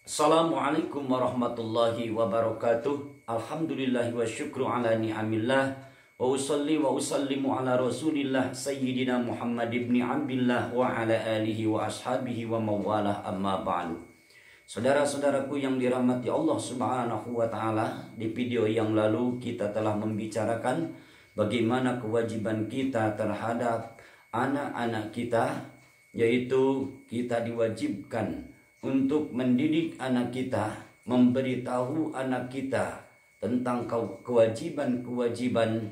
Assalamualaikum warahmatullahi wabarakatuh. Alhamdulillahi wa syukru ala ni'amillah. Wa usalli wa usallimu ala rasulillah Sayyidina Muhammad ibn Abdillah wa ala alihi wa ashabihi wa mawalah amma ba'du. Saudara-saudaraku yang dirahmati Allah subhanahu wa ta'ala, di video yang lalu kita telah membicarakan bagaimana kewajiban kita terhadap anak-anak kita, yaitu kita diwajibkan untuk mendidik anak kita, memberitahu anak kita tentang kewajiban-kewajiban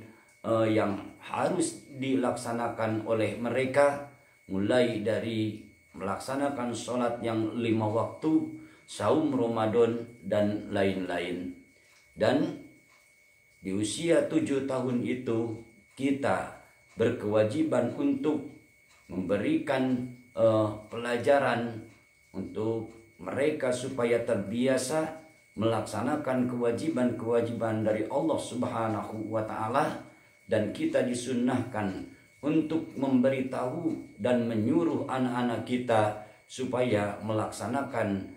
yang harus dilaksanakan oleh mereka, mulai dari melaksanakan sholat yang 5 waktu, saum Ramadan, dan lain-lain. Dan di usia 7 tahun itu kita berkewajiban untuk memberikan pelajaran untuk mereka supaya terbiasa melaksanakan kewajiban-kewajiban dari Allah Subhanahu wa ta'ala, dan kita disunnahkan untuk memberitahu dan menyuruh anak-anak kita supaya melaksanakan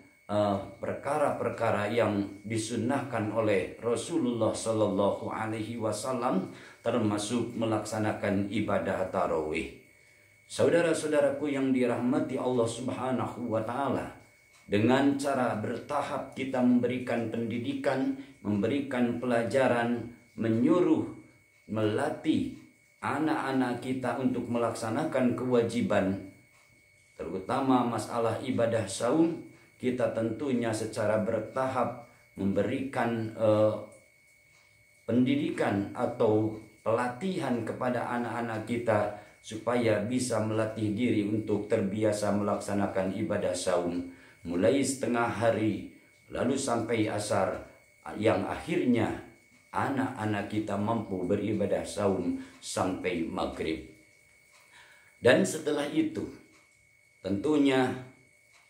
perkara-perkara yang disunnahkan oleh Rasulullah Sallallahu Alaihi Wasallam, termasuk melaksanakan ibadah tarawih. Saudara-saudaraku yang dirahmati Allah Subhanahu wa ta'ala, dengan cara bertahap kita memberikan pendidikan, memberikan pelajaran, menyuruh, melatih anak-anak kita untuk melaksanakan kewajiban, terutama masalah ibadah saum. Kita tentunya secara bertahap memberikan pendidikan atau pelatihan kepada anak-anak kita supaya bisa melatih diri untuk terbiasa melaksanakan ibadah saum, mulai setengah hari lalu sampai asar, yang akhirnya anak-anak kita mampu beribadah saum sampai maghrib. Dan setelah itu tentunya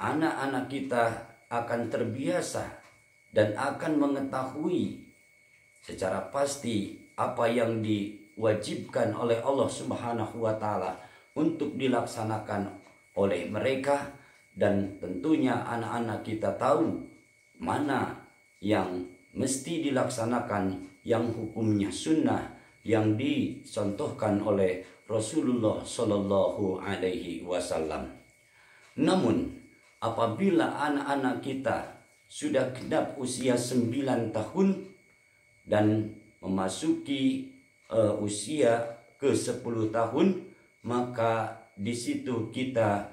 anak-anak kita akan terbiasa dan akan mengetahui secara pasti apa yang diwajibkan oleh Allah Subhanahu wa ta'ala untuk dilaksanakan oleh mereka. Dan tentunya anak-anak kita tahu mana yang mesti dilaksanakan, yang hukumnya sunnah, yang dicontohkan oleh Rasulullah Sallallahu Alaihi Wasallam. Namun apabila anak-anak kita sudah genap usia 9 tahun dan memasuki usia ke-10 tahun, maka di situ kita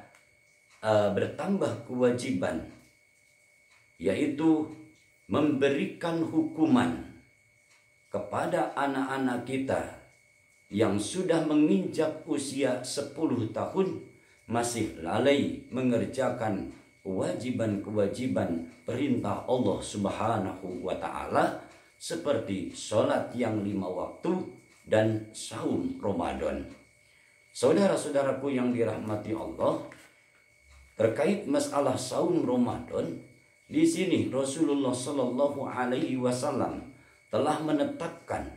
bertambah kewajiban, yaitu memberikan hukuman kepada anak-anak kita yang sudah menginjak usia 10 tahun masih lalai mengerjakan kewajiban-kewajiban perintah Allah Subhanahu wa ta'ala, seperti sholat yang 5 waktu dan saum Ramadan. Saudara-saudaraku yang dirahmati Allah, terkait masalah saum Ramadan, di sini Rasulullah Sallallahu Alaihi Wasallam telah menetapkan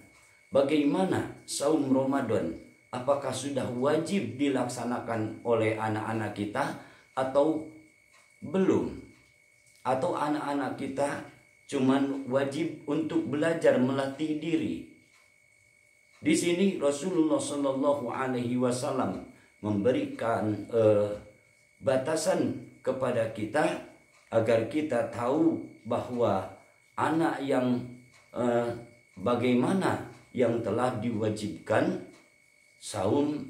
bagaimana saum Ramadan, apakah sudah wajib dilaksanakan oleh anak-anak kita atau belum, atau anak-anak kita cuman wajib untuk belajar melatih diri. Di sini Rasulullah Shallallahu Alaihi Wasallam memberikan batasan kepada kita agar kita tahu bahwa anak yang bagaimana yang telah diwajibkan saum,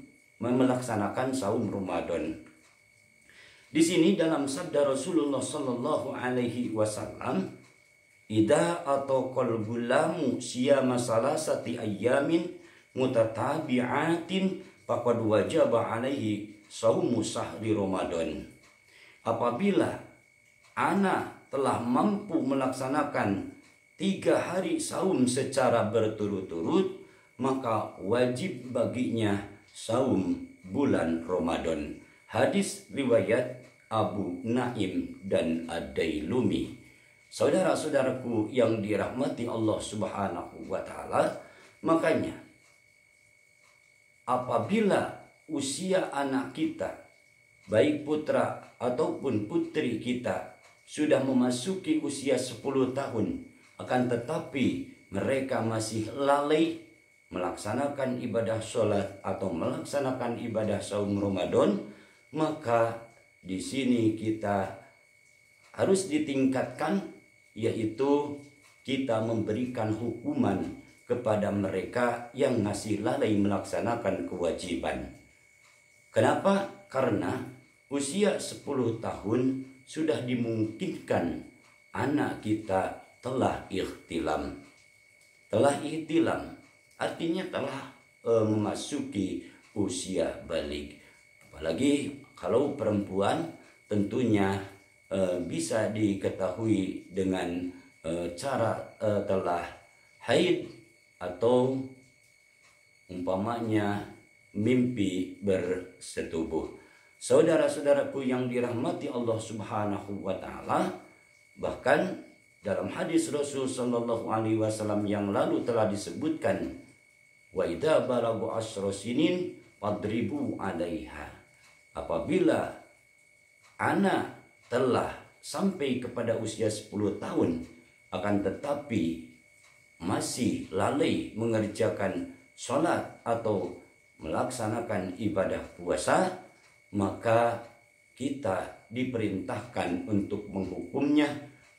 melaksanakan saum Ramadan. Di sini dalam sabda Rasulullah Shallallahu Alaihi Wasallam, "Idza ataqal gulamu siyama salasati ayyamin mutatabi'atin faqad wajaba alaihi saumu sahri Ramadan." Apabila anak telah mampu melaksanakan 3 hari saum secara berturut-turut, maka wajib baginya saum bulan Ramadan. Hadis riwayat Abu Naim dan Ad-Dailumi. Saudara-saudaraku yang dirahmati Allah Subhanahu wa ta'ala, makanya apabila usia anak kita, baik putra ataupun putri kita, sudah memasuki usia 10 tahun, akan tetapi mereka masih lalai melaksanakan ibadah sholat atau melaksanakan ibadah saum Ramadan, maka di sini kita harus ditingkatkan, yaitu kita memberikan hukuman kepada mereka yang masih lalai melaksanakan kewajiban. Kenapa? Karena usia 10 tahun sudah dimungkinkan anak kita telah ihtilam. Telah ihtilam artinya telah memasuki usia balik. Apalagi kalau perempuan tentunya bisa diketahui dengan cara telah haid atau umpamanya mimpi bersetubuh. Saudara-saudaraku yang dirahmati Allah Subhanahu wa taala, bahkan dalam hadis Rasul sallallahu alaihi wasallam yang lalu telah disebutkan, wa idza balagu asyra sinin fadribu 'alaiha. Apabila anak telah sampai kepada usia 10 tahun akan tetapi masih lalai mengerjakan sholat atau melaksanakan ibadah puasa, maka kita diperintahkan untuk menghukumnya,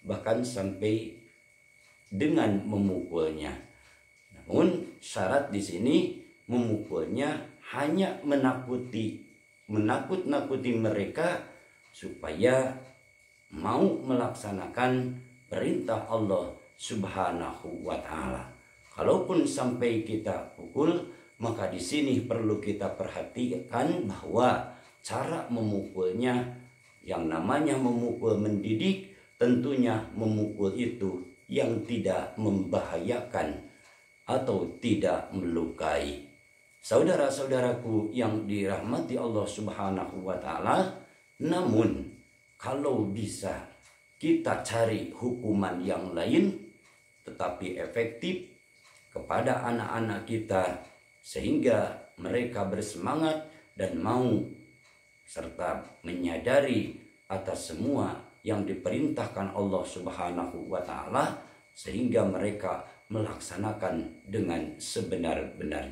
bahkan sampai dengan memukulnya. Namun syarat di sini memukulnya hanya menakut-nakuti mereka supaya mau melaksanakan perintah Allah Subhanahu wa taala. Kalaupun sampai kita pukul, maka di sini perlu kita perhatikan bahwa cara memukulnya, yang namanya memukul mendidik, tentunya memukul itu yang tidak membahayakan atau tidak melukai. Saudara-saudaraku yang dirahmati Allah Subhanahu wa taala, namun kalau bisa kita cari hukuman yang lain tetapi efektif kepada anak-anak kita sehingga mereka bersemangat dan mau serta menyadari atas semua yang diperintahkan Allah Subhanahu wa taala sehingga mereka melaksanakan dengan sebenar-benarnya.